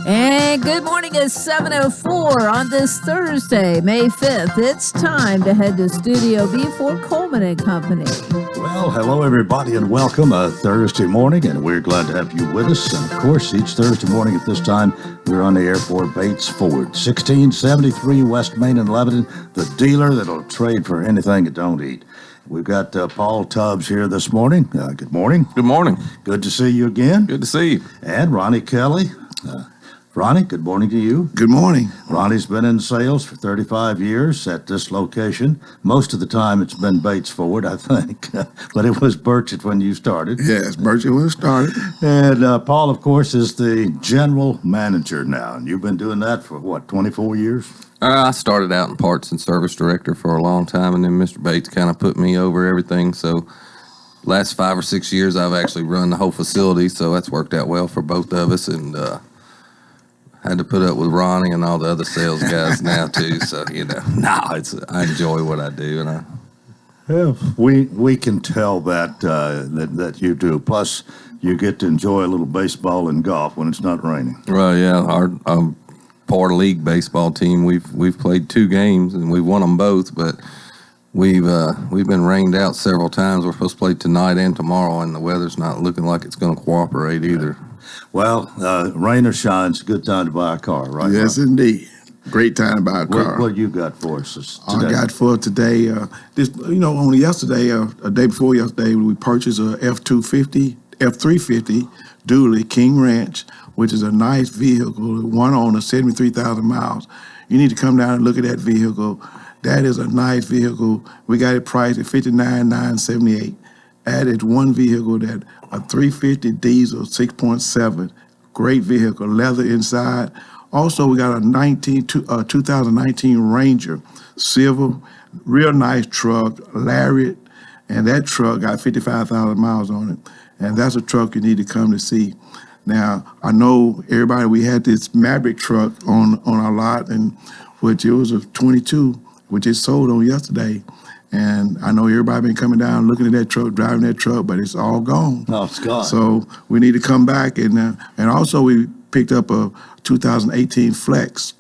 And good morning at 7:04 on this Thursday, May 5th. It's time to head to Studio B for Coleman and Company. Well, hello everybody and welcome a Thursday morning, and we're glad to have you with us. And of course, each Thursday morning at this time, we're on the air for Bates Ford, 1673 West Main in Lebanon, the dealer that'll trade for anything it don't eat. We've got Paul Tubbs here this morning. Good morning. Good morning. Good to see you again. Good to see you. And Ronnie Kelly. Ronnie, good morning to you. Good morning. Ronnie's been in sales for 35 years at this location. Most of the time it's been Bates Ford, I think, but it was Burchett when you started. Yes, Burchett when it started. And Paul, of course, is the general manager now, and you've been doing that for, 24 years? I started out in parts and service director for a long time, and then Mr. Bates kind of put me over everything, so last 5 or 6 years I've actually run the whole facility, so that's worked out well for both of us, and had to put up with Ronnie and all the other sales guys now too. So I enjoy what I do, and we can tell that you do. Plus, you get to enjoy a little baseball and golf when it's not raining. Well, yeah, our part league baseball team we've played 2 games and we've won them both, but we've been rained out several times. We're supposed to play tonight and tomorrow, and the weather's not looking like it's going to cooperate either. Well, rain or shine, it's a good time to buy a car, right? Yes, indeed. Great time to buy a car. What you got for us today? I got for today, only yesterday, a day before yesterday, we purchased a F350 dually King Ranch, which is a nice vehicle, one owner, 73,000 miles. You need to come down and look at that vehicle. That is a nice vehicle. We got it priced at $59,978. Added one vehicle, that a 350 diesel 6.7, great vehicle, leather inside. Also, we got a 2019 Ranger, silver, real nice truck, Lariat, and that truck got 55,000 miles on it. And that's a truck you need to come to see. Now, I know everybody, we had this Maverick truck on our lot, and which it was a 22, which it sold on yesterday. And I know everybody been coming down, looking at that truck, driving that truck, but it's all gone. Oh, it's gone. So we need to come back. And also we picked up a 2018 Flex,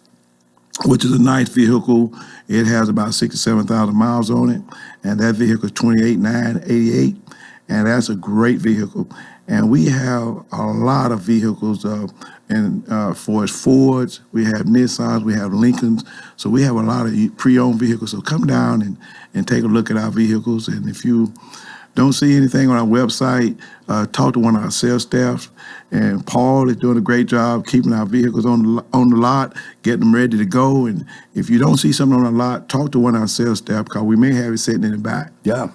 which is a nice vehicle. It has about 67,000 miles on it. And that vehicle is $28,988. And that's a great vehicle. And we have a lot of vehicles for Fords, we have Nissans, we have Lincolns. So we have a lot of pre-owned vehicles. So come down and take a look at our vehicles. And if you don't see anything on our website, talk to one of our sales staff. And Paul is doing a great job keeping our vehicles on the lot, getting them ready to go. And if you don't see something on the lot, talk to one of our sales staff, because we may have it sitting in the back. Yeah.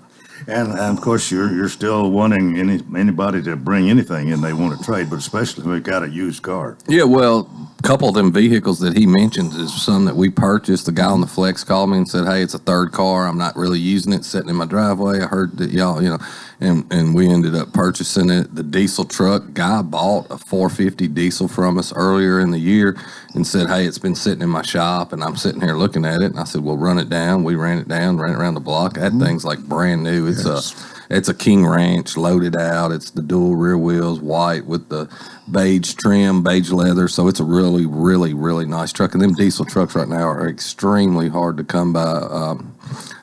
And of course, you're still wanting anybody to bring anything in they want to trade, but especially if we've got a used car. Yeah, well, a couple of them vehicles that he mentions is some that we purchased. The guy on the Flex called me and said, "Hey, it's a third car. I'm not really using it, sitting in my driveway. I heard that y'all, and we ended up purchasing it. The diesel truck guy bought a 450 diesel from us earlier in the year and said, "Hey, it's been sitting in my shop," and I'm sitting here looking at it, and I said, "Well, run it down." We ran it down, ran it around the block. That thing's like brand new. It's a King Ranch, loaded out. It's the dual rear wheels, white with the beige trim, beige leather. So it's a really, really, really nice truck. And them diesel trucks right now are extremely hard to come by.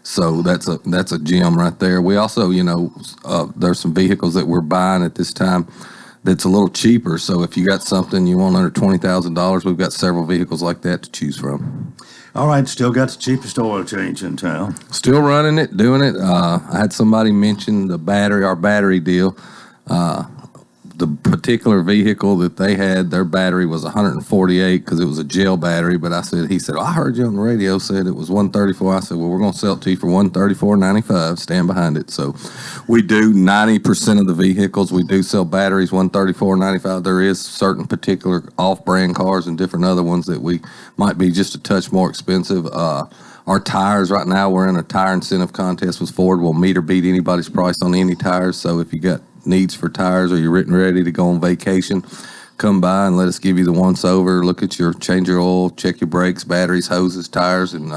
So that's a gem right there. We also, there's some vehicles that we're buying at this time that's a little cheaper. So if you got something you want under $20,000, we've got several vehicles like that to choose from. All right, still got the cheapest oil change in town. Still running it, doing it. I had somebody mention our battery deal. The particular vehicle that they had, their battery was 148 because it was a gel battery. But he said, I heard you on the radio said it was 134. I said, well, we're going to sell it to you for $134.95. Stand behind it. So we do 90% of the vehicles. We do sell batteries $134.95. There is certain particular off-brand cars and different other ones that we might be just a touch more expensive. Our tires right now, we're in a tire incentive contest with Ford. We'll meet or beat anybody's price on any tires. So if you got needs for tires or you're ready to go on vacation, come by and let us give you the once over, change your oil, check your brakes, batteries, hoses, tires, and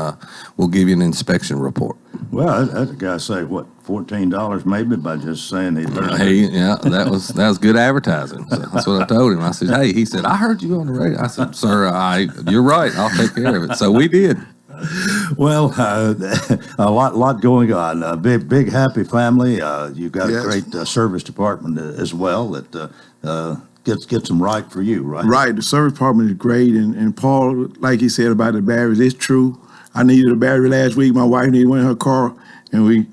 we'll give you an inspection report. Well, that guy say what, $14 maybe by just saying he learned. That was good advertising. So that's what I told him. I said, hey, he said, I heard you on the radio. I said, sir, you're right. I'll take care of it. So we did. Well, a lot going on. A big happy family. You've got Yes. a great service department as well that gets them right for you, right? Right. The service department is great. And Paul, like he said about the batteries, it's true. I needed a battery last week. My wife needed one in her car, and we,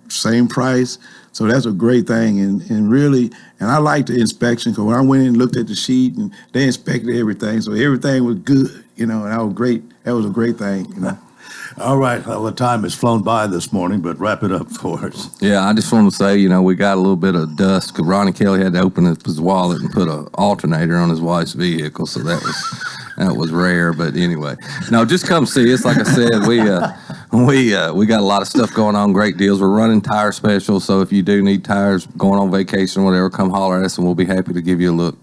same price. So that's a great thing. And really, and I like the inspection because when I went in and looked at the sheet, and they inspected everything. So everything was good, and that was great. That was a great thing, All right. Well, the time has flown by this morning, but wrap it up for us. Yeah, I just want to say, we got a little bit of dust because Ronnie Kelly had to open up his wallet and put an alternator on his wife's vehicle. So that was rare. But anyway, no, just come see us. Like I said, we got a lot of stuff going on, great deals. We're running tire specials. So if you do need tires, going on vacation, whatever, come holler at us and we'll be happy to give you a look.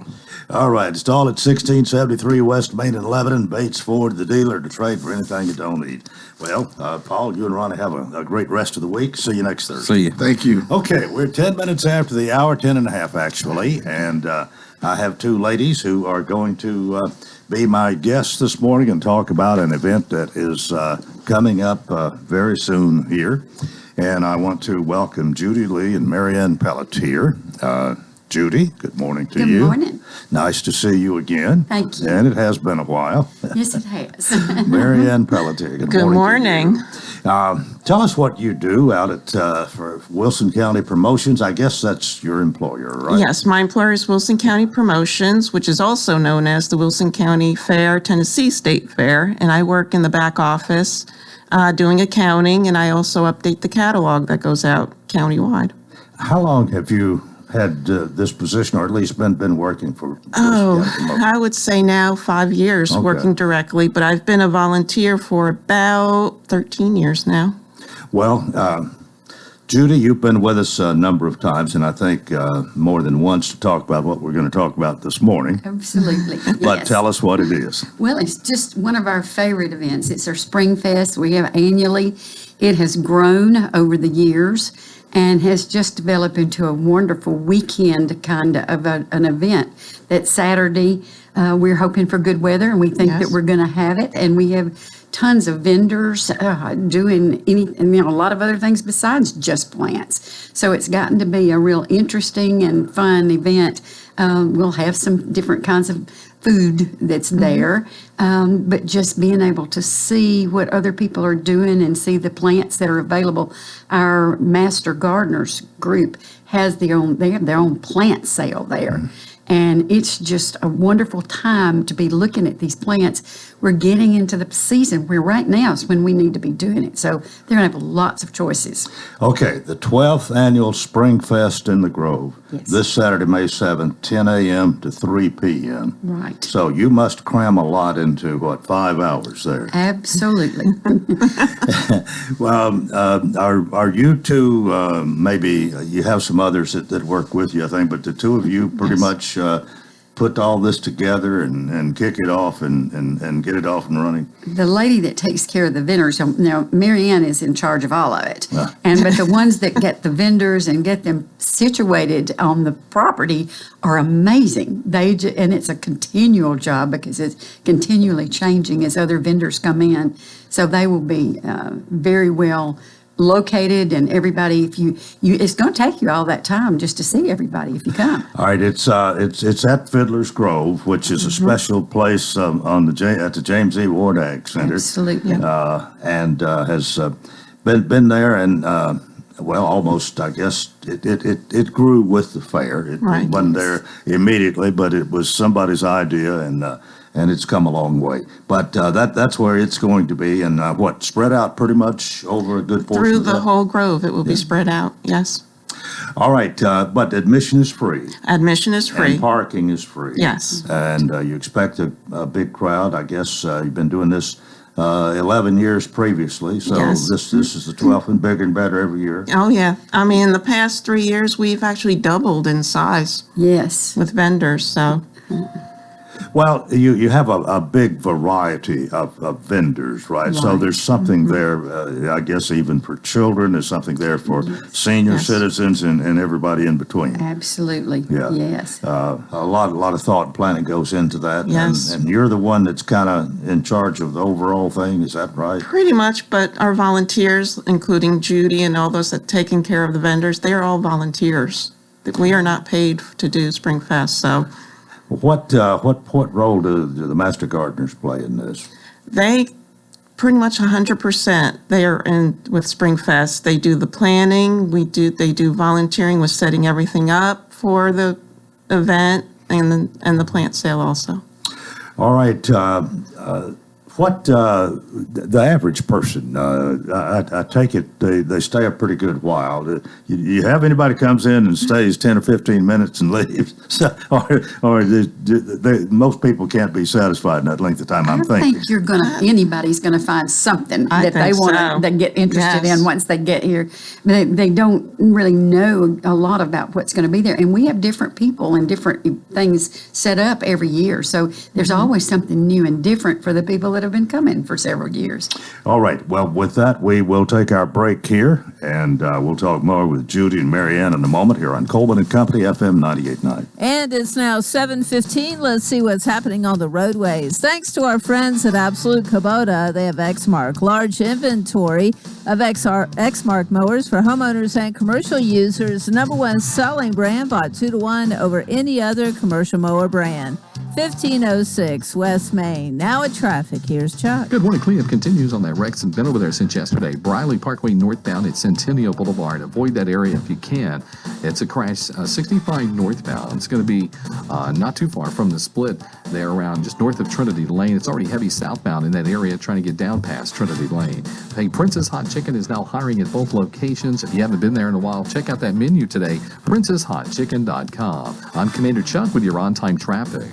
All right. Installed at 1673 West Main in Lebanon. Bates Ford, the dealer to trade for anything you don't need. Well, Paul, you and Ronnie have a great rest of the week. See you next Thursday. See you. Thank you. Okay, we're 10 minutes after the hour, 10 and a half actually, and I have two ladies who are going to be my guests this morning and talk about an event that is coming up very soon here. And I want to welcome Judy Lee and Marianne Pelletier. Judy, good morning to you. Good morning. Nice to see you again. Thank you. And it has been a while. Yes, it has. Marianne Pelletier, good morning. Tell us what you do out at for Wilson County Promotions. I guess that's your employer, right? Yes, my employer is Wilson County Promotions, which is also known as the Wilson County Fair, Tennessee State Fair, and I work in the back office doing accounting, and I also update the catalog that goes out countywide. How long have you had this position, or at least been working for Wilson County Promotions? I would say now 5 years Okay. working directly, but I've been a volunteer for about 13 years now. Well, Judy, you've been with us a number of times, and I think more than once to talk about what we're going to talk about this morning. Absolutely. But Yes. tell us what it is. Well, it's just one of our favorite events. It's our Spring Fest. We have annually. It has grown over the years and has just developed into a wonderful weekend kind of an event. That Saturday, we're hoping for good weather, and we think Yes. that we're going to have it. And we have tons of vendors doing a lot of other things besides just plants. So it's gotten to be a real interesting and fun event. We'll have some different kinds of food that's there, but just being able to see what other people are doing and see the plants that are available. Our Master Gardeners group they have their own plant sale there. And it's just a wonderful time to be looking at these plants. We're getting into the season where right now is when we need to be doing it. So they're going to have lots of choices. Okay, the 12th Annual Spring Fest in the Grove. Yes. This Saturday, May 7th, 10 a.m. to 3 p.m. Right. So you must cram a lot into, 5 hours there? Absolutely. Well, are you two, maybe you have some others that work with you, I think, but the two of you pretty Yes. much put all this together and kick it off and get it off and running? The lady that takes care of the vendors, now Marianne is in charge of all of it. Ah. But the ones that get the vendors and get them situated on the property are amazing. And it's a continual job because it's continually changing as other vendors come in. So they will be very well located, and everybody, if you it's going to take you all that time just to see everybody if you come. All right, it's at Fiddler's Grove, which is a special place at the James E. Ward Ag Center. Absolutely. And has been there and almost, I guess it grew with the fair. It Right. wasn't there immediately, but it was somebody's idea, and it's come a long way. But that's where it's going to be, and spread out pretty much over a good portion Through of the that? whole grove, it will be spread out, yes. All right, but admission is free. Admission is free. And parking is free. Yes. And you expect a big crowd. I guess you've been doing this 11 years previously, so Yes. this is the 12th and bigger and better every year. Oh, yeah. I mean, in the past 3 years, we've actually doubled in size Yes. with vendors, so Well, you have a big variety of vendors, right? So Right. there's something there, I guess, even for children. There's something there for senior Yes. citizens and everybody in between. Absolutely. Yeah. Yes. A lot of thought and planning goes into that. Yes. And you're the one that's kind of in charge of the overall thing. Is that right? Pretty much, but our volunteers, including Judy and all those that taking care of the vendors, they are all volunteers. We are not paid to do Spring Fest, so What role do the Master Gardeners play in this? they pretty much 100%. They are in with Spring Fest. They do the planning. They do volunteering with setting everything up for the event and the plant sale also. All right. The average person, I take it they stay a pretty good while. You have anybody comes in and stays 10 or 15 minutes and leaves? So, or most people can't be satisfied in that length of time, I'm I thinking. think anybody's gonna find something I that they think want so. to get interested Yes. in once they get here. They don't really know a lot about what's going to be there, and we have different people and different things set up every year. So there's always something new and different for the people that have been coming for several years. All right. Well, with that, we will take our break here, and we'll talk more with Judy and Marianne in a moment here on Coleman and Company, FM 98.9. And it's now 7:15. Let's see what's happening on the roadways. Thanks to our friends at Absolute Kubota, they have Exmark, large inventory of Exmark mowers for homeowners and commercial users. The #1 selling brand, bought 2-to-1 over any other commercial mower brand. 1506 West Main. Now at traffic, here's Chuck. Good morning. Cleanup continues on that wreck. Been over there since yesterday. Briley Parkway northbound at Centennial Boulevard. Avoid that area if you can. It's a crash 65 northbound. It's going to be not too far from the split there around just north of Trinity Lane. It's already heavy southbound in that area trying to get down past Trinity Lane. Hey, Princess Hot Chicken is now hiring at both locations. If you haven't been there in a while, check out that menu today, princesshotchicken.com. I'm Commander Chuck with your on-time traffic.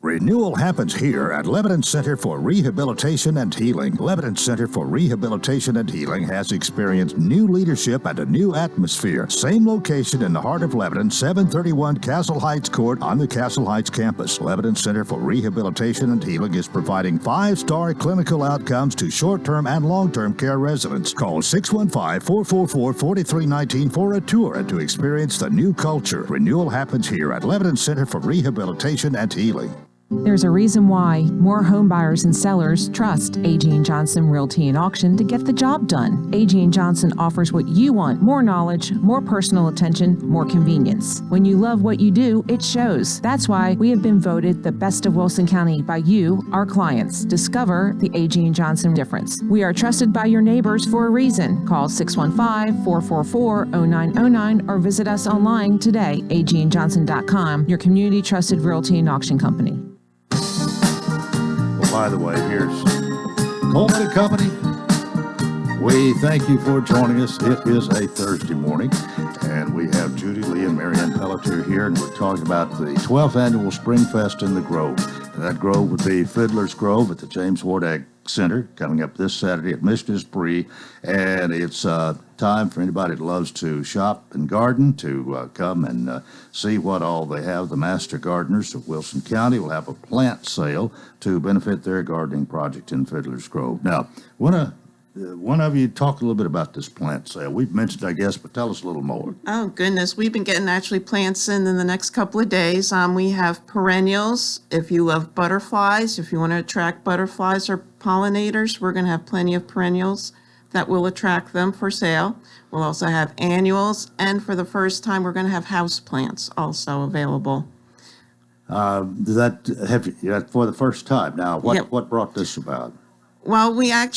Renewal happens here at Lebanon Center for Rehabilitation and Healing. Lebanon Center for Rehabilitation and Healing has experienced new leadership and a new atmosphere. Same location in the heart of Lebanon, 731 Castle Heights Court on the Castle Heights campus. Lebanon Center for Rehabilitation and Healing is providing 5-star clinical outcomes to short-term and long-term care residents. Call 615-444-4319 for a tour and to experience the new culture. Renewal happens here at Lebanon Center for Rehabilitation and Healing. There's a reason why more home buyers and sellers trust A.G. & Johnson Realty and Auction to get the job done. A.G. & Johnson offers what you want: more knowledge, more personal attention, more convenience. When you love what you do, it shows. That's why we have been voted the best of Wilson County by you, our clients. Discover the A.G. & Johnson difference. We are trusted by your neighbors for a reason. Call 615-444-0909 or visit us online today, agandjohnson.com, your community trusted realty and auction company. By the way, here's Coleman and Company. We thank you for joining us. It is a Thursday morning, and we have Judy Lee and Marianne Pelletier here, and we're talking about the 12th annual Spring Fest in the Grove. And that grove would be Fiddler's Grove at the James Ward Ag Center, coming up this Saturday at Mission's Bree, and it's time for anybody that loves to shop and garden to come and see what all they have. The Master Gardeners of Wilson County will have a plant sale to benefit their gardening project in Fiddler's Grove. Now, one of you talk a little bit about this plant sale. We've mentioned, I guess, but tell us a little more. Oh, goodness. We've been getting actually plants in the next couple of days. We have perennials. If you love butterflies, if you want to attract butterflies or pollinators, we're going to have plenty of perennials that will attract them for sale. We'll also have annuals. And for the first time, we're going to have house plants also available. That for the first time. Now, what brought this about? Well, I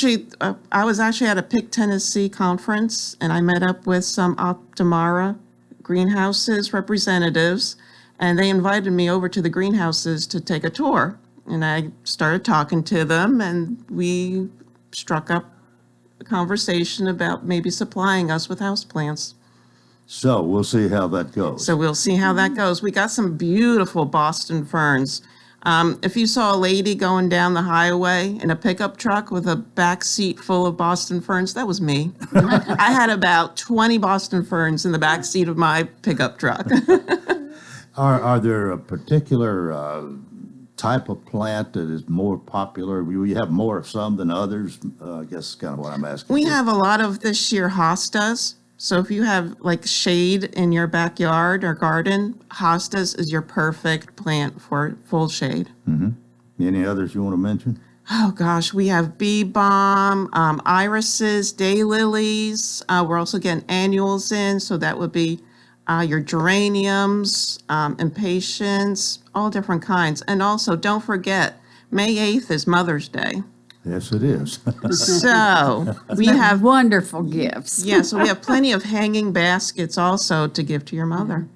was actually at a Pick Tennessee conference, and I met up with some Optimara greenhouses representatives, and they invited me over to the greenhouses to take a tour. And I started talking to them, and we struck up a conversation about maybe supplying us with houseplants. So we'll see how that goes. So we'll see how that goes. We got some beautiful Boston ferns. If you saw a lady going down the highway in a pickup truck with a back seat full of Boston ferns, that was me. I had about 20 Boston ferns in the back seat of my pickup truck. Are there a particular type of plant that is more popular? You have more of some than others? I guess is kind of what I'm asking. We have a lot of this year hostas. So if you have like shade in your backyard or garden, hostas is your perfect plant for full shade. Any others you want to mention? Oh gosh, we have bee balm, irises, daylilies. We're also getting annuals in, so that would be your geraniums, impatiens, all different kinds. And also, don't forget, May 8th is Mother's Day. Yes, it is. So we have, Wonderful gifts. yeah, so we have plenty of hanging baskets also to give to your mother.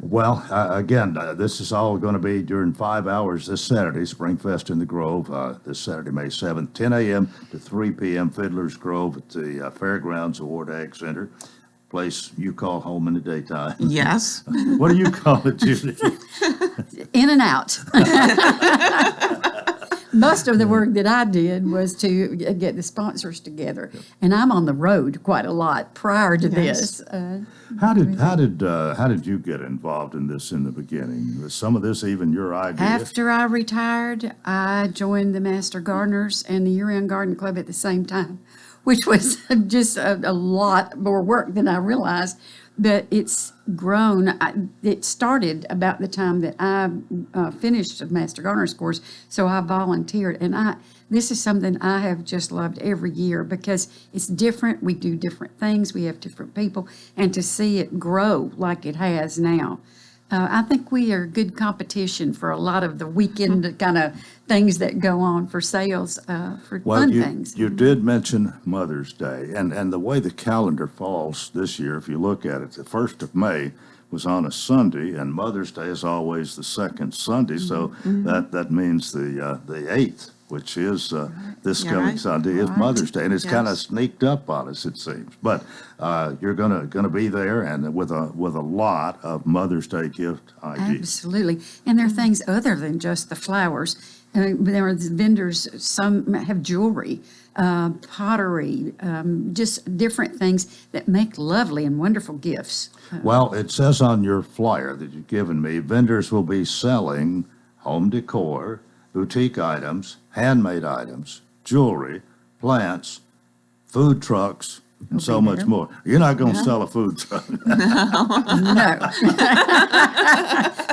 Well, again, this is all going to be during 5 hours this Saturday, Springfest in the Grove, this Saturday, May 7th, 10 a.m. to 3 p.m., Fiddler's Grove at the Fairgrounds Award Ag Center, place you call home in the daytime. Yes. What do you call it, Judy? In and out. Most of the work that I did was to get the sponsors together, and I'm on the road quite a lot prior to Yes. this. How did you get involved in this in the beginning? Was some of this even your idea? After I retired, I joined the Master Gardeners and the Year-Round Garden Club at the same time, which was just a lot more work than I realized. But it's grown. It started about the time that I finished the Master Gardener's course, so I volunteered. And this is something I have just loved every year because it's different. We do different things. We have different people. And to see it grow like it has now, I think we are good competition for a lot of the weekend kind of things that go on for sales, for fun things. You did mention Mother's Day, and the way the calendar falls this year, if you look at it, the 1st of May was on a Sunday, and Mother's Day is always the second Sunday, so that means the 8th, which is this You're coming right. Sunday, is Mother's Day, and it's kind of Yes. sneaked up on us, it seems. But you're gonna be there, and with a lot of Mother's Day gift ideas. Absolutely. And there are things other than just the flowers. I mean, there are vendors, some have jewelry, pottery, just different things that make lovely and wonderful gifts. Well, it says on your flyer that you've given me, vendors will be selling home decor, boutique items, handmade items, jewelry, plants, food trucks, and so much more. You're not going to sell a food truck. No.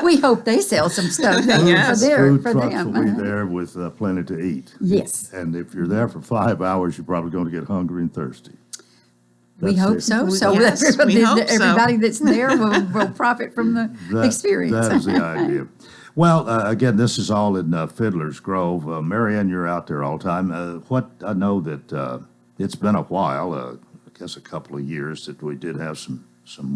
We hope they sell some stuff Yes. Food for trucks them. will be there with plenty to eat. Yes, And if you're there for 5 hours, you're probably going to get hungry and thirsty. we That's hope it. so. So Yes, we everybody, hope so. everybody that's there will profit from the experience. That is the idea. Well, again, this is all in Fiddler's Grove. Marianne, you're out there all the time. What I know that it's been a while, I guess a couple of years, that we did have some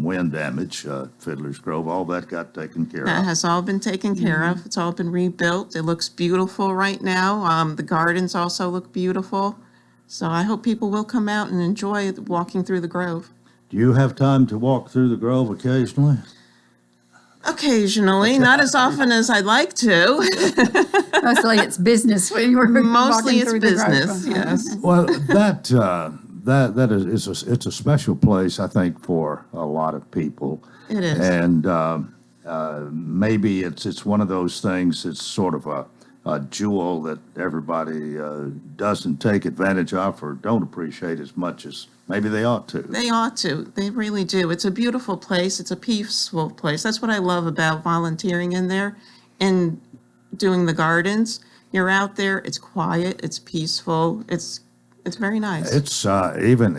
wind damage. Fiddler's Grove, all that got taken care That of. has all been taken care of. It's all been rebuilt. It looks beautiful right now. The gardens also look beautiful. So I hope people will come out and enjoy walking through the grove. Do you have time to walk through the Grove occasionally? Occasionally, not as often as I'd like to. Mostly it's business when you're Mostly walking it's through the grove. business, yes. Well, that is it's a special place, I think, for a lot of people. It is. And maybe it's one of those things. It's sort of a jewel that everybody doesn't take advantage of or don't appreciate as much as maybe they ought to. They ought to. They really do. It's a beautiful place. It's a peaceful place. That's what I love about volunteering in there and doing the gardens. You're out there. It's quiet. It's peaceful. It's very nice. It's even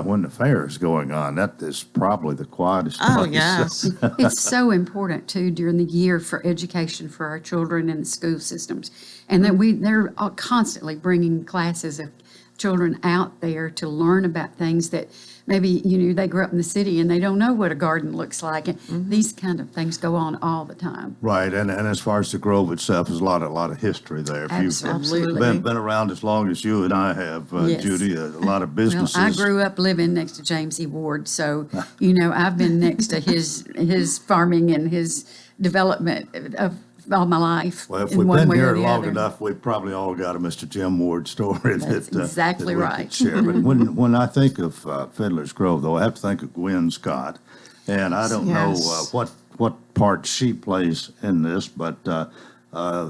when the fair is going on, that is probably the quietest Oh, place. yes. It's so important too during the year for education for our children in the school systems. And that they're constantly bringing classes of children out there to learn about things that maybe, they grew up in the city and they don't know what a garden looks like. And these kind of things go on all the time. Right, and as far as the Grove itself, there's a lot of history there. If Absolutely. you've been around as long as you and I have, Yes. Judy, a lot of Well, businesses. I grew up living next to James E. Ward, so, I've been next to his farming and his development of all my life. Well, if in we've one been way or here the long other. enough, we've probably all got a Mr. Jim Ward story That's that exactly that we right. could share. But when I think of Fiddler's Grove, though, I have to think of Gwen Scott, and I don't know Yes. what part she plays in this, but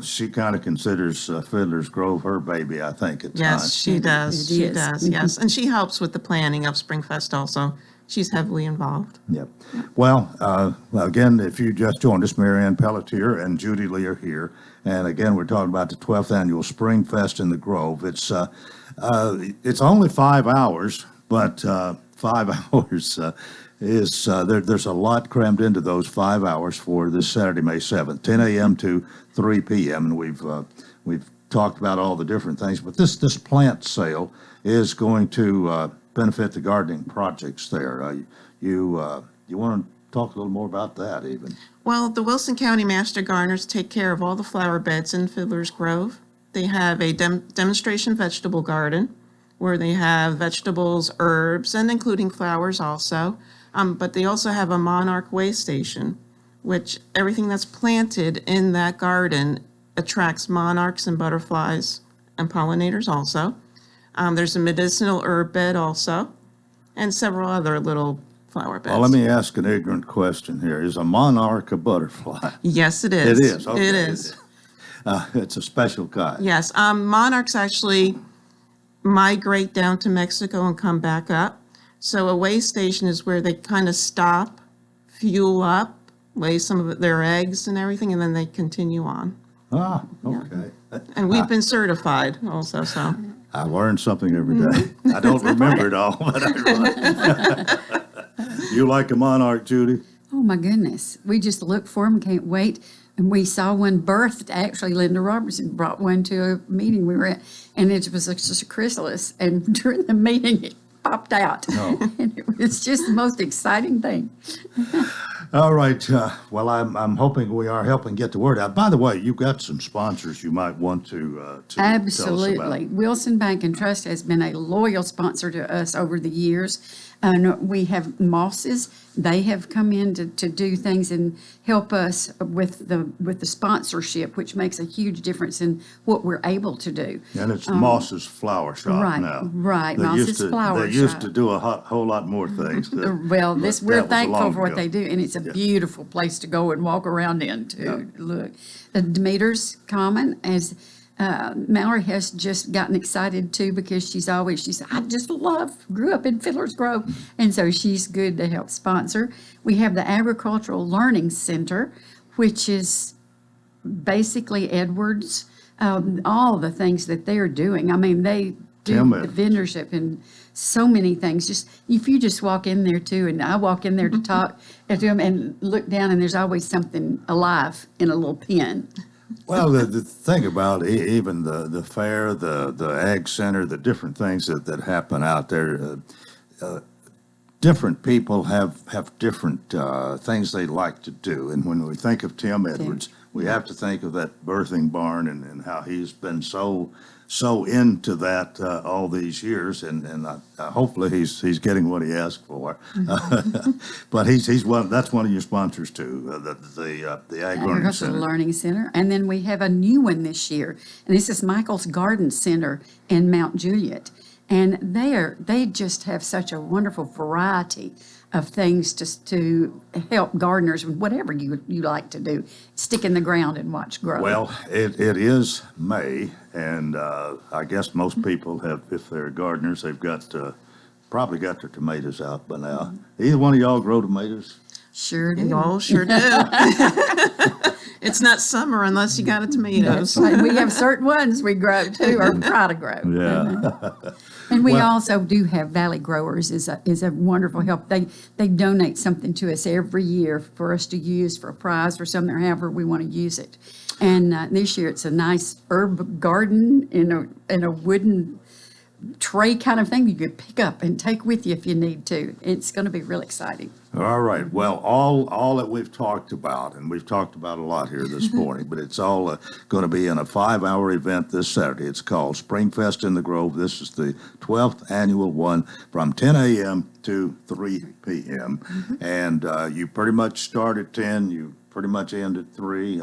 she kind of considers Fiddler's Grove her baby, I think, at Yes, times. she does. It She is. does, yes. And she helps with the planning of Springfest also. She's heavily involved. Yep. Well, again, if you just joined us, Mary Ann Pelletier and Judy Lee are here. And again, we're talking about the 12th annual Spring Fest in the Grove. It's only 5 hours, but 5 hours is there's a lot crammed into those 5 hours for this Saturday, May 7th, 10 a.m. to 3 p.m. And we've talked about all the different things, but this plant sale is going to benefit the gardening projects there. You want to talk a little more about that, even? Well, the Wilson County Master Gardeners take care of all the flower beds in Fiddler's Grove. They have a demonstration vegetable garden where they have vegetables, herbs, and including flowers also. But they also have a Monarch way station, which everything that's planted in that garden attracts monarchs and butterflies and pollinators also. There's a medicinal herb bed also, and several other little flower beds. Well, let me ask an ignorant question here. Is a monarch a butterfly? Yes, it is. It is. Okay. It is. It's a special kind. Yes. Monarchs actually migrate down to Mexico and come back up. So a way station is where they kind of stop, fuel up, lay some of their eggs and everything, and then they continue on. Ah, okay. And we've been certified also, so. I learn something every day. I don't remember it all, but I You like a monarch, Judy? Oh, my goodness. We just look for them, can't wait. And we saw one birthed. Actually, Linda Robertson brought one to a meeting we were at, and it was just a chrysalis. And during the meeting, it popped out. Oh. And it was just the most exciting thing. All right. Well, I'm hoping we are helping get the word out. By the way, you've got some sponsors you might want to tell us about. Absolutely. Wilson Bank and Trust has been a loyal sponsor to us over the years. We have Mosses. They have come in to do things and help us with the sponsorship, which makes a huge difference in what we're able to do. And it's Moss's Flower Shop right, now. right, They Moss's used to, Flower They used Shop. to do a whole lot more things. Well, but we're that was thankful long for what ago. they do, and it's a beautiful place to go and walk around in to look. Demeter's Common, as Mallory has just gotten excited too, because she said, I just grew up in Fiddler's Grove, and so she's good to help sponsor. We have the Agricultural Learning Center, which is basically Edwards, all the things that they're doing. I mean, they do Tim the Edwards. vendorship and so many things. Just if you just walk in there too, and I walk in there to talk to them and look down, and there's always something alive in a little pen. Well, the thing about even the fair, the ag center, the different things that happen out there, different people have different things they like to do. And when we think of Tim Edwards, we have to think of that birthing barn and how he's been so into that all these years, and hopefully he's getting what he asked for. But he's one. That's one of your sponsors too. The Ag Learning Agricultural Center. Learning Center. And then we have a new one this year, and this is Michael's Garden Center in Mount Juliet. And they just have such a wonderful variety of things to help gardeners with whatever you like to do. Stick in the ground and watch grow. Well, it is May, and I guess most people have, if they're gardeners, they've probably got their tomatoes out by now. Either one of y'all grow tomatoes? Sure do. Y'all sure do. It's not summer unless you got a tomatoes. Like, we have certain ones we grow too, or try to grow. Yeah. And we Well- also do have Valley Growers is a wonderful help. They donate something to us every year for us to use for a prize or something, or however we want to use it. And this year it's a nice herb garden in a wooden tray kind of thing you could pick up and take with you if you need to. It's going to be real exciting. All right. Well, all that we've talked about, and we've talked about a lot here this morning, but it's all going to be in a 5-hour event this Saturday. It's called Springfest in the Grove. This is the 12th annual one from 10 a.m. to 3 p.m. And you pretty much start at 10. You pretty much end at 3.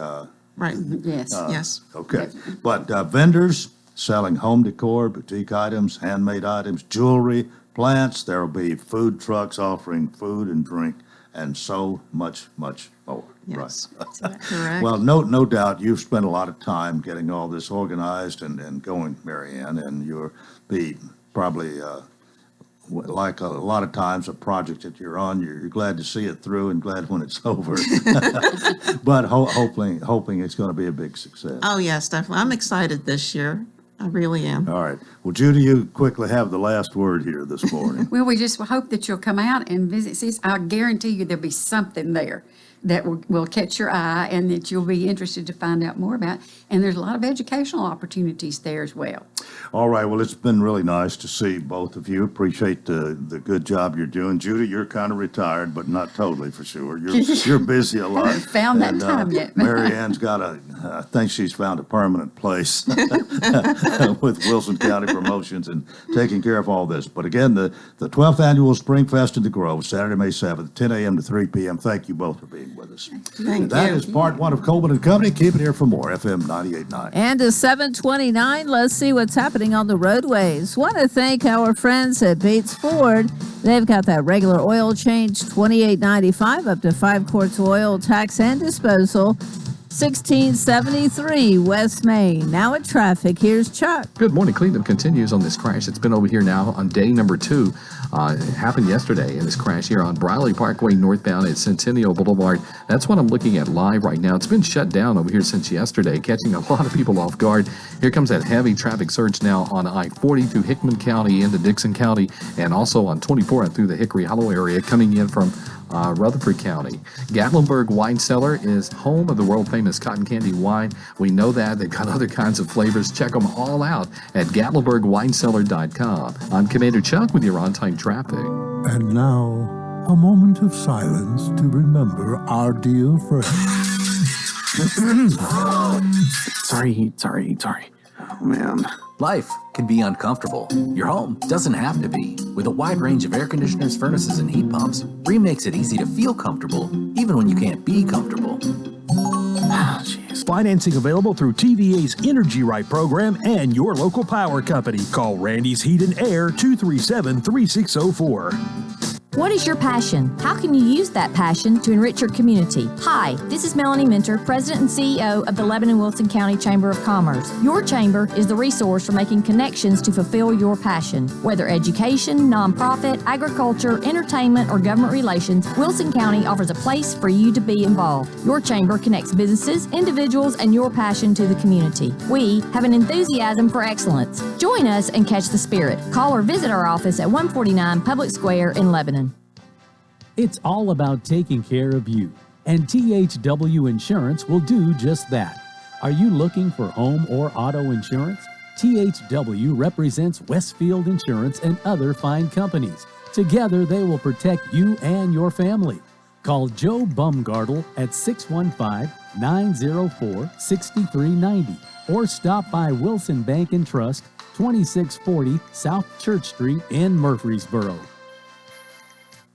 Right. Yes. Yes. Okay. But vendors selling home decor, boutique items, handmade items, jewelry, plants. There will be food trucks offering food and drink, and so much, much mower. Yes. Right. Correct. Well, no doubt you've spent a lot of time getting all this organized and going, Mary Ann, and you'll be probably, like a lot of times, a project that you're on, you're glad to see it through and glad when it's over. But hoping it's going to be a big success. Oh, yes, definitely. I'm excited this year. I really am. All right. Well, Judy, you quickly have the last word here this morning. Well, we just hope that you'll come out and visit. See, I guarantee you there'll be something there that will catch your eye and that you'll be interested to find out more about. And there's a lot of educational opportunities there as well. All right. Well, it's been really nice to see both of you. Appreciate the good job you're doing. Judy, you're kind of retired, but not totally for sure. You're busy a lot. Haven't found that time yet. Mary Ann's got I think she's found a permanent place with Wilson County Promotions and taking care of all this. But again, the 12th Annual Spring Fest in the Grove, Saturday, May 7th, 10 a.m. to 3 p.m. Thank you both for being with us. Thank That you. is part one of Coleman and Company. Keep it here for more. FM 98.9. And to 7:29, let's see what's happening on the roadways. Want to thank our friends at Bates Ford. They've got that regular oil change, $28.95, up to 5 quarts of oil, tax and disposal. 1673 West Main. Now at traffic, here's Chuck. Good morning. Cleanup continues on this crash. It's been over here now on day number 2. It happened yesterday in this crash here on Briley Parkway northbound at Centennial Boulevard. That's what I'm looking at live right now. It's been shut down over here since yesterday, catching a lot of people off guard. Here comes that heavy traffic surge now on I-40 through Hickman County into Dixon County, and also on 24 through the Hickory Hollow area coming in from Rutherford County. Gatlinburg Wine Cellar is home of the world-famous cotton candy wine. We know that. They've got other kinds of flavors. Check them all out at GatlinburgWineCellar.com. I'm Commander Chuck with your on-time traffic. And now, a moment of silence to remember our dear friend. Sorry. Oh, man. Life can be uncomfortable. Your home doesn't have to be. With a wide range of air conditioners, furnaces, and heat pumps, Rheem makes it easy to feel comfortable, even when you can't be comfortable. Financing available through TVA's Energy Right program and your local power company. Call Randy's Heat and Air 237-3604. What is your passion? How can you use that passion to enrich your community? Hi, this is Melanie Minter, President and CEO of the Lebanon-Wilson County Chamber of Commerce. Your chamber is the resource for making connections to fulfill your passion. Whether education, nonprofit, agriculture, entertainment, or government relations, Wilson County offers a place for you to be involved. Your chamber connects businesses, individuals, and your passion to the community. We have an enthusiasm for excellence. Join us and catch the spirit. Call or visit our office at 149 Public Square in Lebanon. It's all about taking care of you, and THW Insurance will do just that. Are you looking for home or auto insurance? THW represents Westfield Insurance and other fine companies. Together, they will protect you and your family. Call Joe Bumgartle at 615-904-6390 or stop by Wilson Bank and Trust, 2640 South Church Street in Murfreesboro.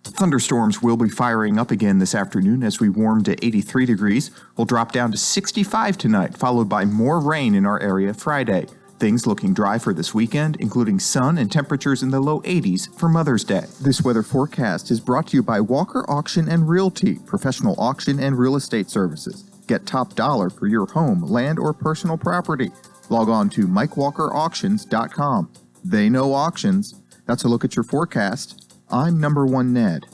Thunderstorms will be firing up again this afternoon as we warm to 83 degrees. We'll drop down to 65 tonight, followed by more rain in our area Friday. Things looking dry for this weekend, including sun and temperatures in the low 80s for Mother's Day. This weather forecast is brought to you by Walker Auction and Realty, professional auction and real estate services. Get top dollar for your home, land, or personal property. Log on to MikeWalkerAuctions.com. They know auctions. That's a look at your forecast. I'm number 1 Ned.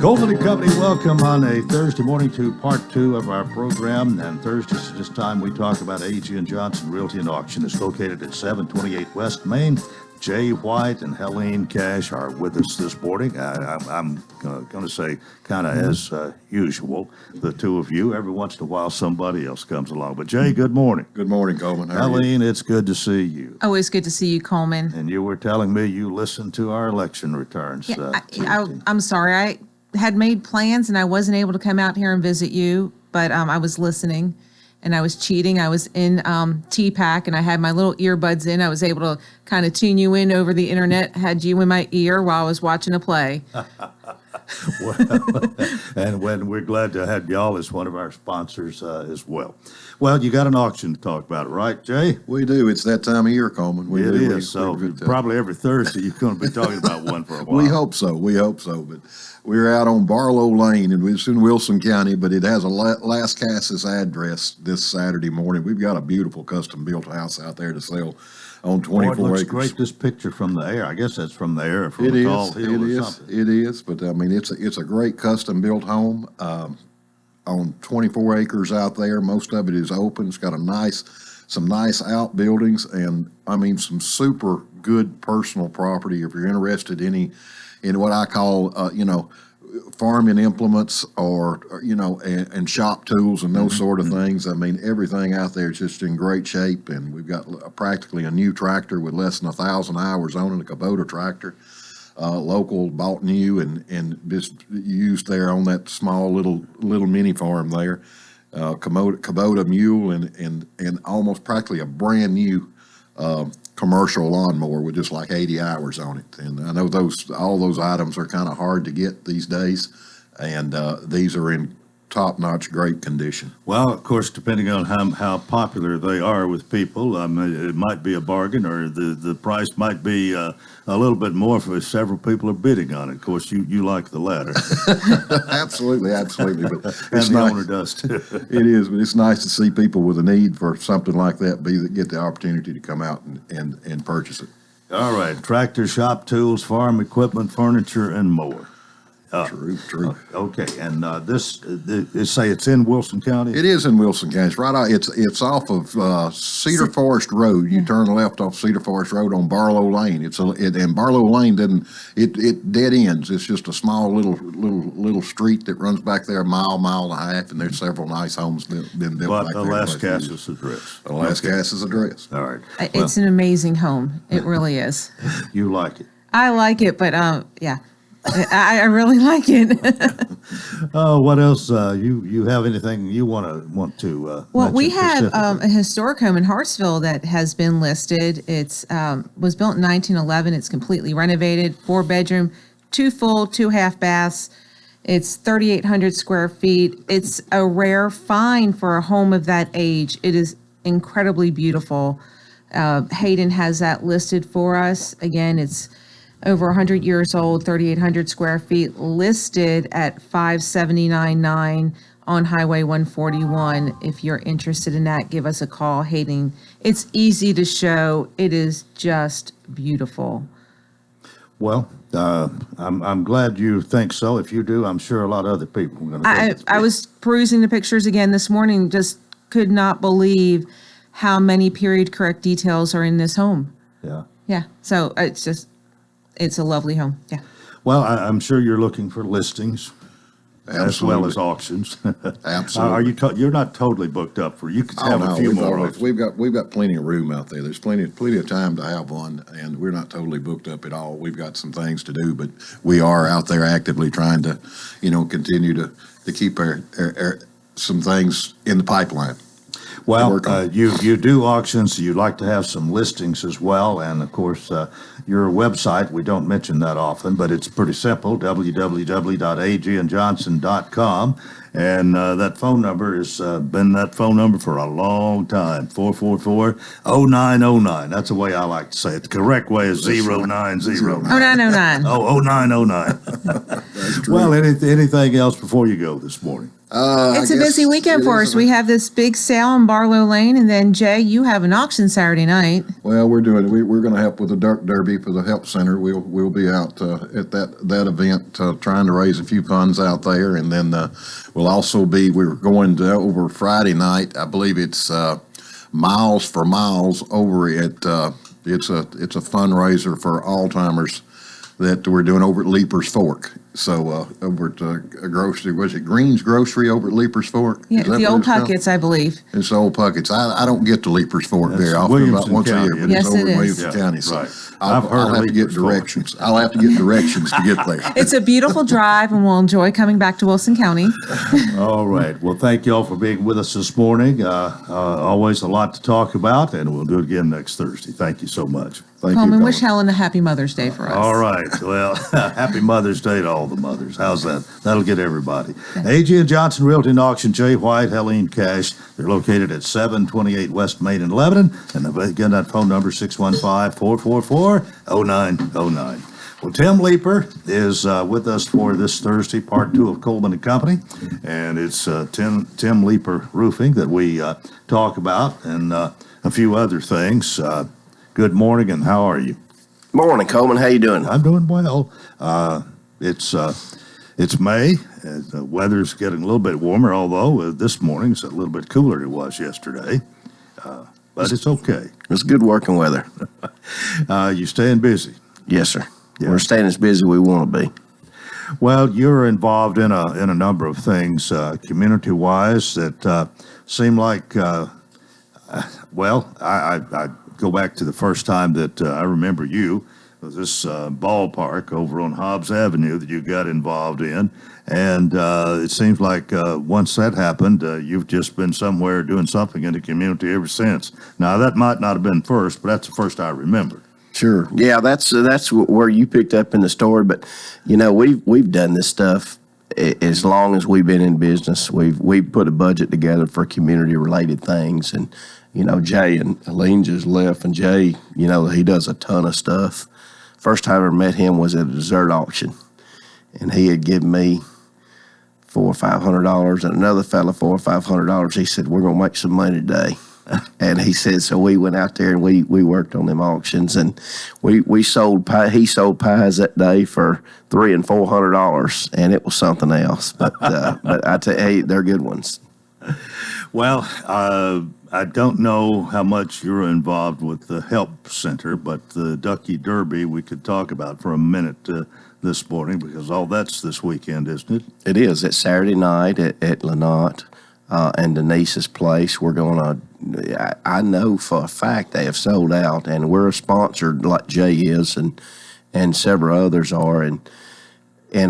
Coleman and Company, welcome on a Thursday morning to part 2 of our program. And Thursdays at this time we talk about A.G. & Johnson Realty and Auction. It's located at 728 West Main. Jay White and Helene Cash are with us this morning. I'm going to say kind of as usual, the two of you. Every once in a while somebody else comes along. But Jay, good morning. Good morning, Coleman. How are you? Helene, it's good to see you. Always good to see you, Coleman. And you were telling me you listened to our election returns. Yeah, I'm sorry. I had made plans and I wasn't able to come out here and visit you, but I was listening. And I was cheating. I was in TPAC and I had my little earbuds in. I was able to kind of tune you in over the internet, had you in my ear while I was watching a play. Well, and when we're glad to have y'all as one of our sponsors as well. Well, you got an auction to talk about, right, Jay? We do. It's that time of year, Coleman. It is. So probably every Thursday you're going to be talking about one for a while. We hope so. We hope so. But we're out on Barlow Lane, and it's in Wilson County, but it has a Las Casas address this Saturday morning. We've got a beautiful custom-built house out there to sell on 24 Boy, it looks acres. great, this picture from the air. I guess that's from the air, from It a is. tall hill or something. It is. But I mean, it's a great custom-built home on 24 acres out there. Most of it is open. It's got some nice outbuildings, and I mean some super good personal property. If you're interested in what I call farming implements or and shop tools and those sort of things. I mean, everything out there is just in great shape, and we've got practically a new tractor with less than 1,000 hours on it, a Kubota tractor, local, bought new and just used there on that small little mini farm there. Kubota mule and almost practically a brand new commercial lawnmower with just like 80 hours on it. And I know all those items are kind of hard to get these days, and these are in top-notch, great condition. Well, of course, depending on how popular they are with people, it might be a bargain, or the price might be a little bit more if several people are bidding on it. Of course, you like the latter. Absolutely. But And the owner does too. It is, but it's nice to see people with a need for something like that get the opportunity to come out and purchase it. All right, tractor, shop tools, farm equipment, furniture, and more. True. Okay, and say it's in Wilson County? It is in Wilson County. It's right out. It's off of Cedar Forest Road. You turn left off Cedar Forest Road on Barlow Lane. And Barlow Lane it dead ends. It's just a small little street that runs back there a mile and a half, and there's several nice homes been built But back there. Las Casas address. Las Casas address. All right. It's an amazing home. It really is. You like it? I like it, but yeah. I really like it. What else? You have anything you want to? Well, we mention have a historic home in Hartsville that has been listed. It's was built in 1911. It's completely renovated, 4-bedroom, 2 full, 2 half baths. It's 3,800 square feet. It's a rare find for a home of that age. It is incredibly beautiful. Hayden has that listed for us. Again, it's over 100 years old, 3,800 square feet, listed at $579,900 on Highway 141. If you're interested in that, give us a call, Hayden. It's easy to show. It is just beautiful. Well, I'm glad you think so. If you do, I'm sure a lot of other people are going to think I was perusing the pictures again this morning, just could not believe how many period correct details are in this home. Yeah. Yeah. So it's a lovely home. Yeah. Well, I'm sure you're looking for listings as well as auctions. Absolutely. You're not totally booked up for? You could have a few more. We've got plenty of room out there. There's plenty of time to have one, and we're not totally booked up at all. We've got some things to do, but we are out there actively trying to, continue to keep our some things in the pipeline. Well, you do auctions. You like to have some listings as well, and of course, your website. We don't mention that often, but it's pretty simple: www.agandjohnson.com, and that phone number has been that phone number for a long time. 444-0909. That's the way I like to say it. The correct way is 090. 0909. Oh, 0909. Well, anything else before you go this morning? It's a busy weekend for us. We have this big sale on Barlow Lane, and then Jay, you have an auction Saturday night. Well, we're doing it. We're going to help with the Duck Derby for the Help Center. We'll be out at that event trying to raise a few funds out there, and then we'll also we're going to over Friday night. I believe it's Miles for Miles over at it's a fundraiser for Alzheimer's that we're doing over at Leaper's Fork. So over at grocery, was it Green's Grocery over at Leaper's Fork? Yeah, the old Puckett's, I believe. It's the old Puckett's. I don't get to Leaper's Fork very often, about once a year, but Yes, it's over it in is. Williamson County. So Right. I'll have to get directions. I'll have to get directions to get there. It's a beautiful drive, and we'll enjoy coming back to Wilson County. All right. Well, thank you all for being with us this morning. Always a lot to talk about, and we'll do it again next Thursday. Thank you so much. Thank Coleman, you. wish Helen a happy Mother's Day for us. All right. Well, happy Mother's Day to all. all the mothers. How's that? That'll get everybody. A.G. and Johnson Realty and Auction, Jay White, Helene Cash. They're located at 728 West Main in Lebanon. And again, that phone number, 615-444-0909. Well, Tim Leeper is with us for this Thursday, part 2 of Coleman and Company. And it's Tim Leeper Roofing that we talk about, and a few other things. Good morning, and how are you? Morning, Coleman. How you doing? I'm doing well. It's May. And the weather's getting a little bit warmer, although this morning it's a little bit cooler than it was yesterday. But it's okay. It's good working weather. You staying busy? Yes, sir. Yeah. We're staying as busy as we want to be. Well, you're involved in a number of things community-wise that seem like, I go back to the first time that I remember you. It was this ballpark over on Hobbs Avenue that you got involved in. And it seems like once that happened, you've just been somewhere doing something in the community ever since. Now, that might not have been first, but that's the first I remember. Sure. Yeah, that's where you picked up in the story. But, you know, we've done this stuff as long as we've been in business. We've put a budget together for community-related things. And, you know, Jay and Helene just left. And Jay, you know, he does a ton of stuff. First time I ever met him was at a dessert auction. And he had given me $400 or $500 and another fella $400 or $500. He said, we're going to make some money today. And he said, so we went out there and we worked on them auctions, and we sold pie. He sold pies that day for $300 and $400, and it was something else. But I tell you, hey, they're good ones. Well, I don't know how much you're involved with the Help Center, but the Ducky Derby we could talk about for a minute this morning, because all that's this weekend, isn't it? It is. It's Saturday night at Lynott and Denise's place. We're going to, I know for a fact they have sold out, and we're sponsored like Jay is and several others are. And